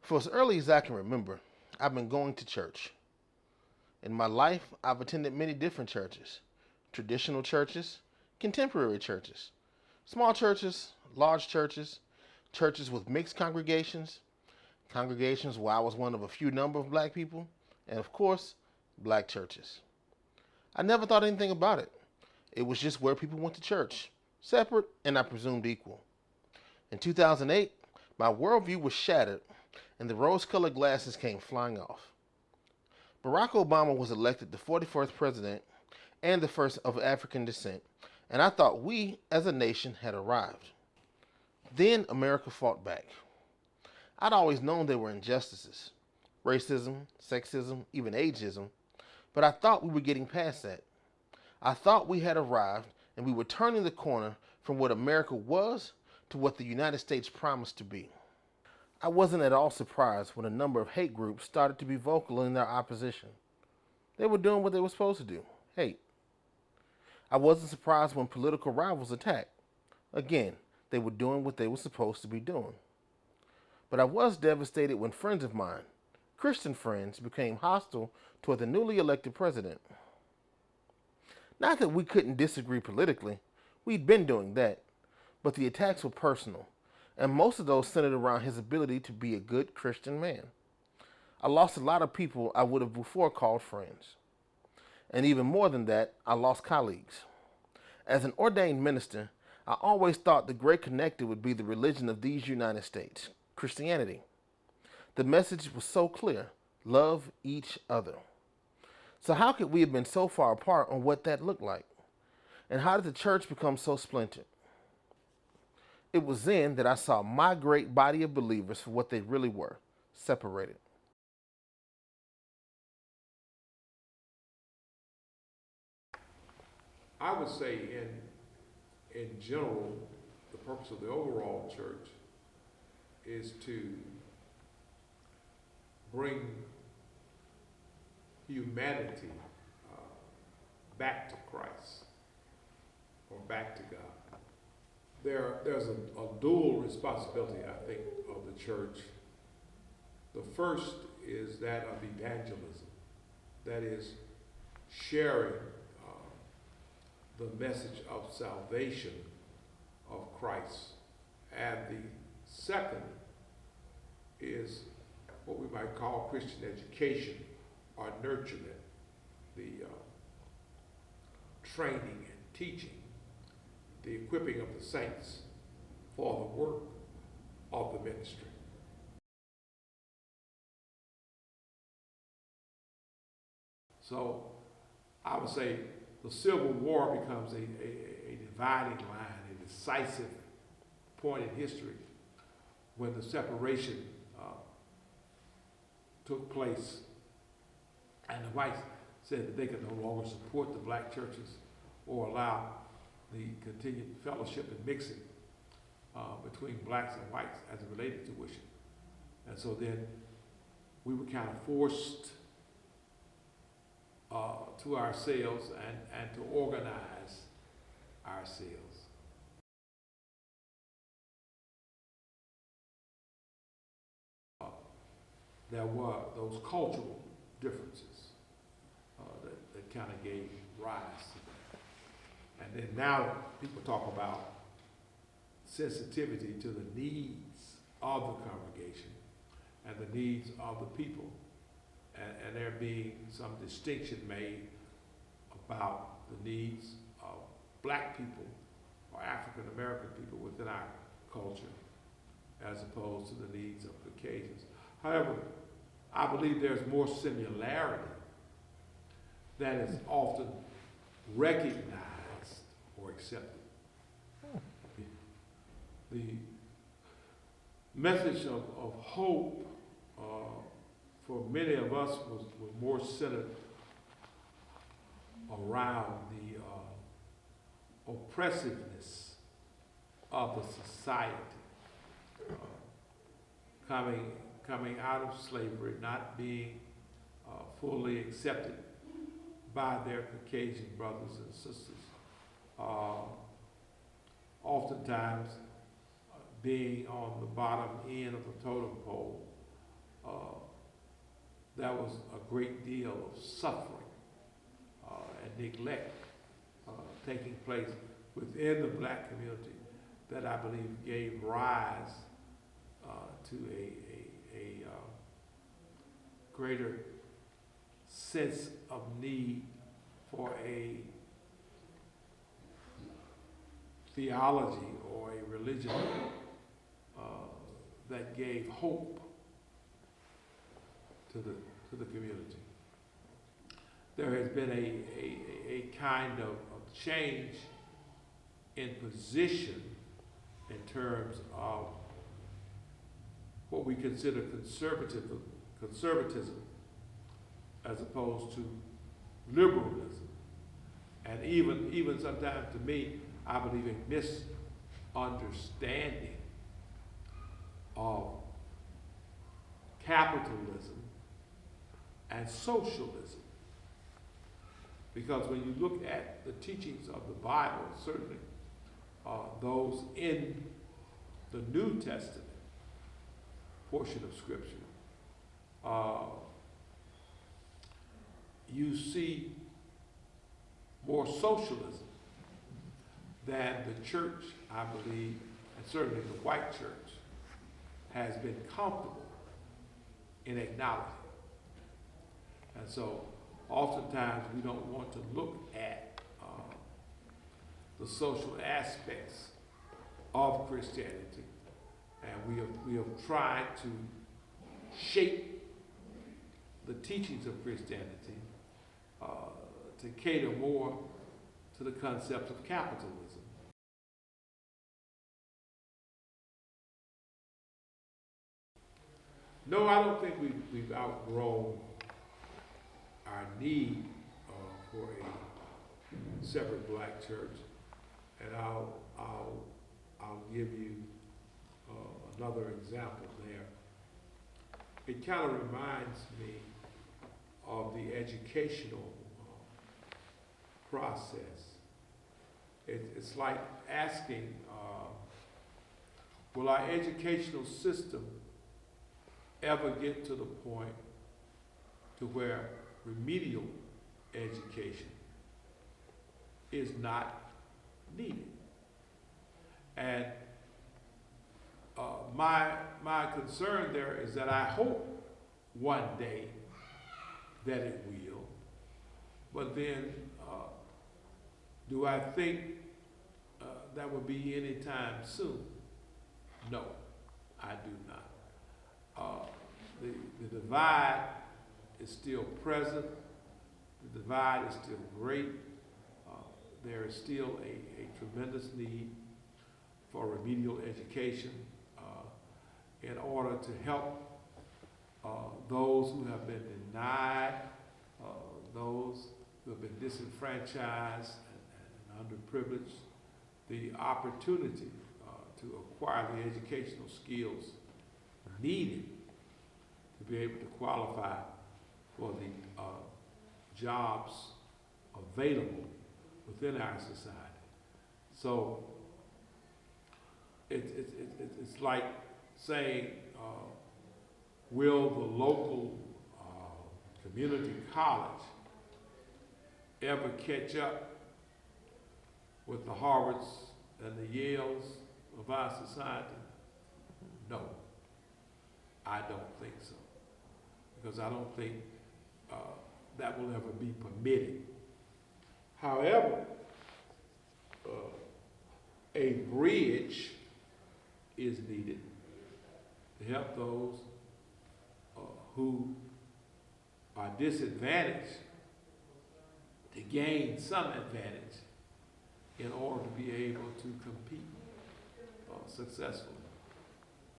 For as early as I can remember, I've been going to church. In my life, I've attended many different churches: traditional churches, contemporary churches, small churches, large churches, churches with mixed congregations, congregations where I was one of a few number of black people, and of course, black churches. I never thought anything about it. It was just where people went to church, separate and I presumed equal. In 2008, my worldview was shattered and the rose colored glasses came flying off. Barack Obama was elected the 41st president and the first of African descent, and I thought we, as a nation, had arrived. Then America fought back. I'd always known there were injustices: racism, sexism, even ageism, but I thought we were getting past that. I thought we had arrived and we were turning the corner from what America was to what the United States promised to be. I wasn't at all surprised when a number of hate groups started to be vocal in their opposition. They were doing what they were supposed to do: hate. I wasn't surprised when political rivals attacked. Again, they were doing what they were supposed to be doing. But I was devastated when friends of mine, Christian friends, became hostile toward the newly elected president. Not that we couldn't disagree politically, we'd been doing that, but the attacks were personal, and most of those centered around his ability to be a good Christian man. I lost a lot of people I would have before called friends. And even more than that, I lost colleagues. As an ordained minister, I always thought the great connector would be the religion of these United States: Christianity. The message was so clear: love each other. So how could we have been so far apart on what that looked like? And how did the church become so splintered? It was then that I saw my great body of believers for what they really were: separated. I would say in general, the purpose of the overall church is to bring humanity uh, back to Christ or back to God. There's a dual responsibility, I think, of the church. The first is that of evangelism, that is, sharing the message of salvation of Christ. And the second is what we might call Christian education or nurturement, the training and teaching, the equipping of the saints for the work of the ministry. So I would say the Civil War becomes a dividing line, a decisive point in history when the separation took place and the whites said that they could no longer support the black churches or allow the continued fellowship and mixing between blacks and whites as it related to tuition. And so then we were kind of forced to ourselves and to organize ourselves. There were those cultural differences that kind of gave rise to that. And then now people talk about sensitivity to the needs of the congregation and the needs of the people. And there being some distinction made about the needs of black people or African American people within our culture as opposed to the needs of Caucasians. However, I believe there's more similarity than is often recognized or accepted. The message of hope for many of us was more centered around the oppressiveness of the society, coming out of slavery, not being fully accepted by their Caucasian brothers and sisters, oftentimes being on the bottom end of the totem pole there was a great deal of suffering and neglect taking place within the black community that I believe gave rise to a greater sense of need for a theology or a religion that gave hope to the community. There has been a kind of change in position in terms of what we consider conservatism as opposed to liberalism. And even sometimes to me, I believe a misunderstanding of capitalism and socialism. Because when you look at the teachings of the Bible, certainly those in the New Testament portion of Scripture, you see more socialism than the church, I believe, and certainly the white church, has been comfortable in acknowledging. And so oftentimes we don't want to look at the social aspects of Christianity, and we have tried to shape the teachings of Christianity to cater more to the concept of capitalism. No, I don't think we've outgrown our need for a separate black church, and I'll give you another example there. It kind of reminds me of the educational process. It's like asking, will our educational system ever get to the point to where remedial education is not needed? And my concern there is that I hope one day that it will, but then do I think that will be anytime soon? No, I do not. The divide is still present. The divide is still great. There is still a tremendous need for remedial education in order to help those who have been denied, those who have been disenfranchised and underprivileged, the opportunity to acquire the educational skills needed to be able to qualify for the jobs available within our society. So it's like saying, will the local community college ever catch up with the Harvards and the Yales of our society? No, I don't think so, because I don't think that will ever be permitted. However, a bridge is needed to help those who are disadvantaged to gain some advantage in order to be able to compete successfully.